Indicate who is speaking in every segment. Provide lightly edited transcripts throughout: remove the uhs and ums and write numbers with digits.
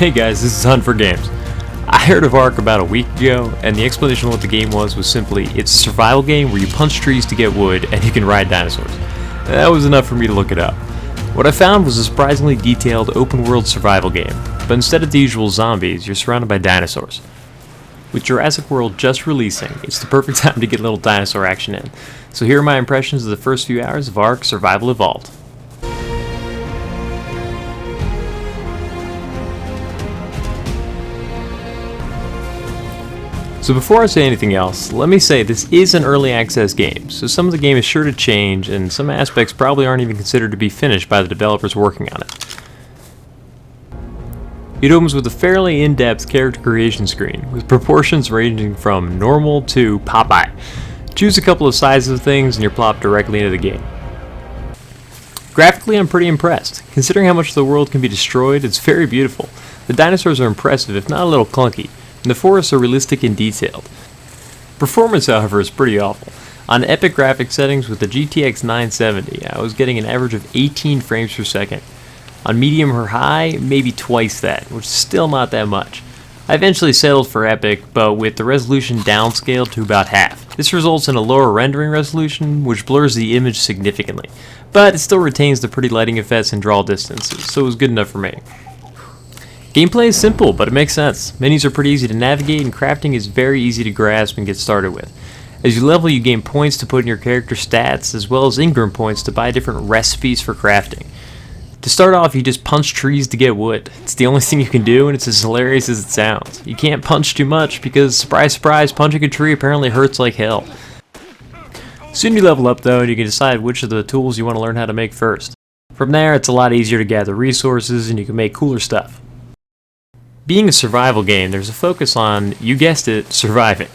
Speaker 1: Hey guys, this is Hunt for Games. I heard of Ark about a week ago, and the explanation of what the game was simply, it's a survival game where you punch trees to get wood and you can ride dinosaurs. That was enough for me to look it up. What I found was a surprisingly detailed open-world survival game, but instead of the usual zombies, you're surrounded by dinosaurs. With Jurassic World just releasing, it's the perfect time to get a little dinosaur action in. So here are my impressions of the first few hours of Ark Survival Evolved. So before I say anything else, let me say this is an early access game, so some of the game is sure to change, and some aspects probably aren't even considered to be finished by the developers working on it. It opens with a fairly in-depth character creation screen, with proportions ranging from normal to Popeye. Choose a couple of sizes of things and you're plopped directly into the game. Graphically, I'm pretty impressed. Considering how much of the world can be destroyed, it's very beautiful. The dinosaurs are impressive, if not a little clunky, and the forests are realistic and detailed. Performance, however, is pretty awful. On epic graphic settings with the GTX 970, I was getting an average of 18 frames per second. On medium or high, maybe twice that, which is still not that much. I eventually settled for epic, but with the resolution downscaled to about half. This results in a lower rendering resolution, which blurs the image significantly, but it still retains the pretty lighting effects and draw distances, so it was good enough for me. Gameplay is simple, but it makes sense. Menus are pretty easy to navigate, and crafting is very easy to grasp and get started with. As you level, you gain points to put in your character stats, as well as Ingram points to buy different recipes for crafting. To start off, you just punch trees to get wood. It's the only thing you can do, and it's as hilarious as it sounds. You can't punch too much, because surprise surprise, punching a tree apparently hurts like hell. Soon you level up though, and you can decide which of the tools you want to learn how to make first. From there, it's a lot easier to gather resources, and you can make cooler stuff. Being a survival game, there's a focus on, you guessed it, surviving.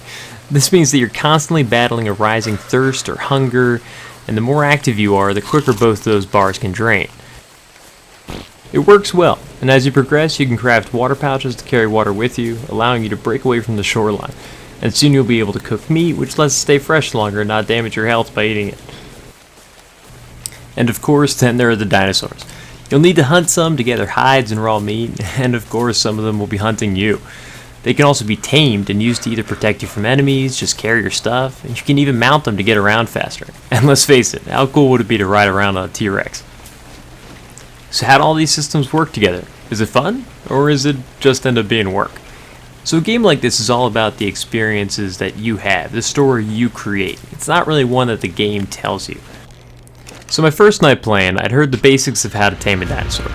Speaker 1: This means that you're constantly battling a rising thirst or hunger, and the more active you are, the quicker both those bars can drain. It works well, and as you progress, you can craft water pouches to carry water with you, allowing you to break away from the shoreline. And soon you'll be able to cook meat, which lets it stay fresh longer and not damage your health by eating it. And of course, then there are the dinosaurs. You'll need to hunt some to gather hides and raw meat, and of course some of them will be hunting you. They can also be tamed and used to either protect you from enemies, just carry your stuff, and you can even mount them to get around faster. And let's face it, how cool would it be to ride around on a T-Rex? So how do all these systems work together? Is it fun, or is it just end up being work? So a game like this is all about the experiences that you have, the story you create. It's not really one that the game tells you. So my first night playing, I'd heard the basics of how to tame a dinosaur.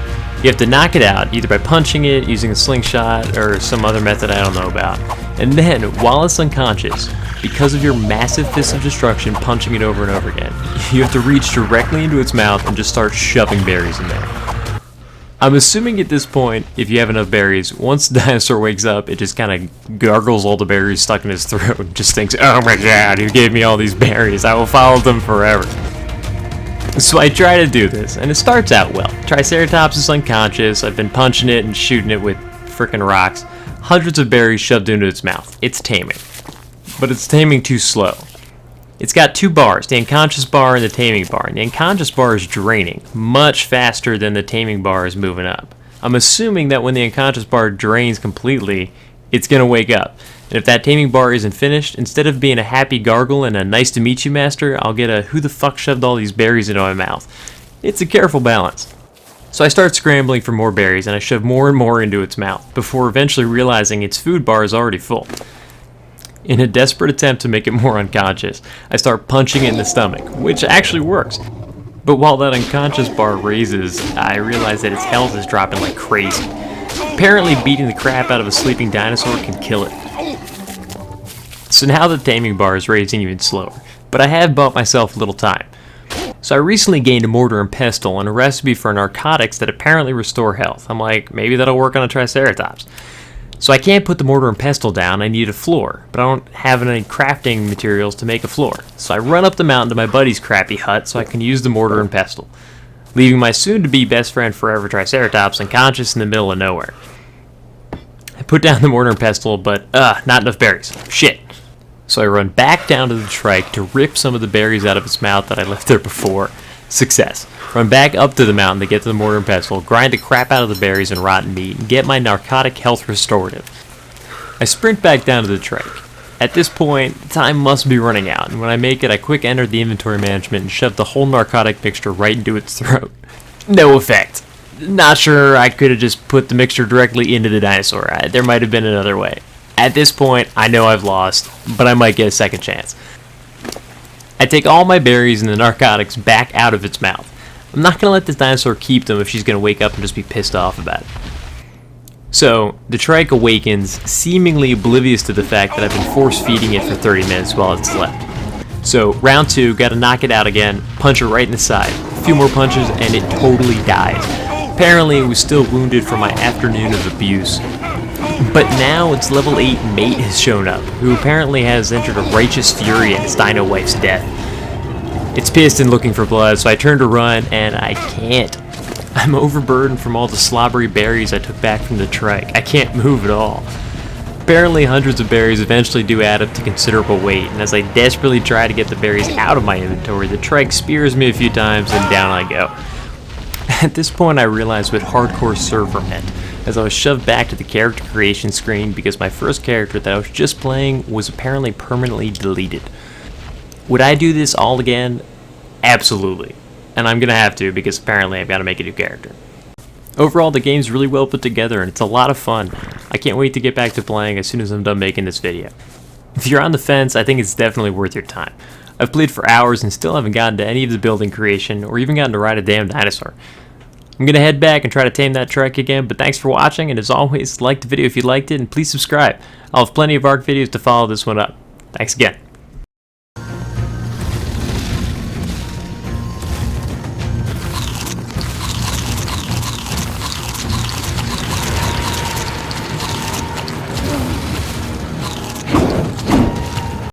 Speaker 1: You have to knock it out, either by punching it, using a slingshot, or some other method I don't know about. And then, while it's unconscious, because of your massive fist of destruction punching it over and over again, you have to reach directly into its mouth and just start shoving berries in there. I'm assuming at this point, if you have enough berries, once the dinosaur wakes up, it just kind of gargles all the berries stuck in his throat and just thinks, oh my god, you gave me all these berries, I will follow them forever. So I try to do this, and it starts out well. Triceratops is unconscious, I've been punching it and shooting it with frickin' rocks. Hundreds of berries shoved into its mouth. It's taming. But it's taming too slow. It's got two bars, the unconscious bar and the taming bar, and the unconscious bar is draining much faster than the taming bar is moving up. I'm assuming that when the unconscious bar drains completely, it's gonna wake up. And if that taming bar isn't finished, instead of being a happy gargle and a nice to meet you master, I'll get a who the fuck shoved all these berries into my mouth. It's a careful balance. So I start scrambling for more berries and I shove more and more into its mouth, before eventually realizing its food bar is already full. In a desperate attempt to make it more unconscious, I start punching it in the stomach, which actually works. But while that unconscious bar raises, I realize that its health is dropping like crazy. Apparently beating the crap out of a sleeping dinosaur can kill it. So now the taming bar is raising even slower, but I have bought myself a little time. So I recently gained a mortar and pestle and a recipe for narcotics that apparently restore health. I'm like, maybe that'll work on a Triceratops. So I can't put the mortar and pestle down, I need a floor, but I don't have any crafting materials to make a floor. So I run up the mountain to my buddy's crappy hut so I can use the mortar and pestle, leaving my soon-to-be best friend forever Triceratops unconscious in the middle of nowhere. I put down the mortar and pestle, but not enough berries. Shit. So I run back down to the trike to rip some of the berries out of its mouth that I left there before. Success. Run back up to the mountain to get to the mortar and pestle, grind the crap out of the berries and rotten meat, and get my narcotic health restorative. I sprint back down to the trike. At this point, time must be running out, and when I make it, I quick enter the inventory management and shove the whole narcotic mixture right into its throat. No effect. Not sure I could have just put the mixture directly into the dinosaur. There might have been another way. At this point, I know I've lost, but I might get a second chance. I take all my berries and the narcotics back out of its mouth. I'm not going to let this dinosaur keep them if she's going to wake up and just be pissed off about it. So, the trike awakens, seemingly oblivious to the fact that I've been force-feeding it for 30 minutes while it slept. So, round 2, gotta knock it out again, punch her right in the side. A few more punches and it totally dies. Apparently it was still wounded from my afternoon of abuse. But now its level 8 mate has shown up, who apparently has entered a righteous fury at its dino wife's death. It's pissed and looking for blood, so I turn to run, and I can't. I'm overburdened from all the slobbery berries I took back from the trike. I can't move at all. Apparently hundreds of berries eventually do add up to considerable weight, and as I desperately try to get the berries out of my inventory, the trike spears me a few times and down I go. At this point I realized what hardcore server meant, as I was shoved back to the character creation screen because my first character that I was just playing was apparently permanently deleted. Would I do this all again? Absolutely. And I'm gonna have to because apparently I've got to make a new character. Overall, the game's really well put together and it's a lot of fun. I can't wait to get back to playing as soon as I'm done making this video. If you're on the fence, I think it's definitely worth your time. I've played for hours and still haven't gotten to any of the building creation or even gotten to ride a damn dinosaur. I'm gonna head back and try to tame that trike again, but thanks for watching, and as always, like the video if you liked it and please subscribe. I'll have plenty of Ark videos to follow this one up. Thanks again.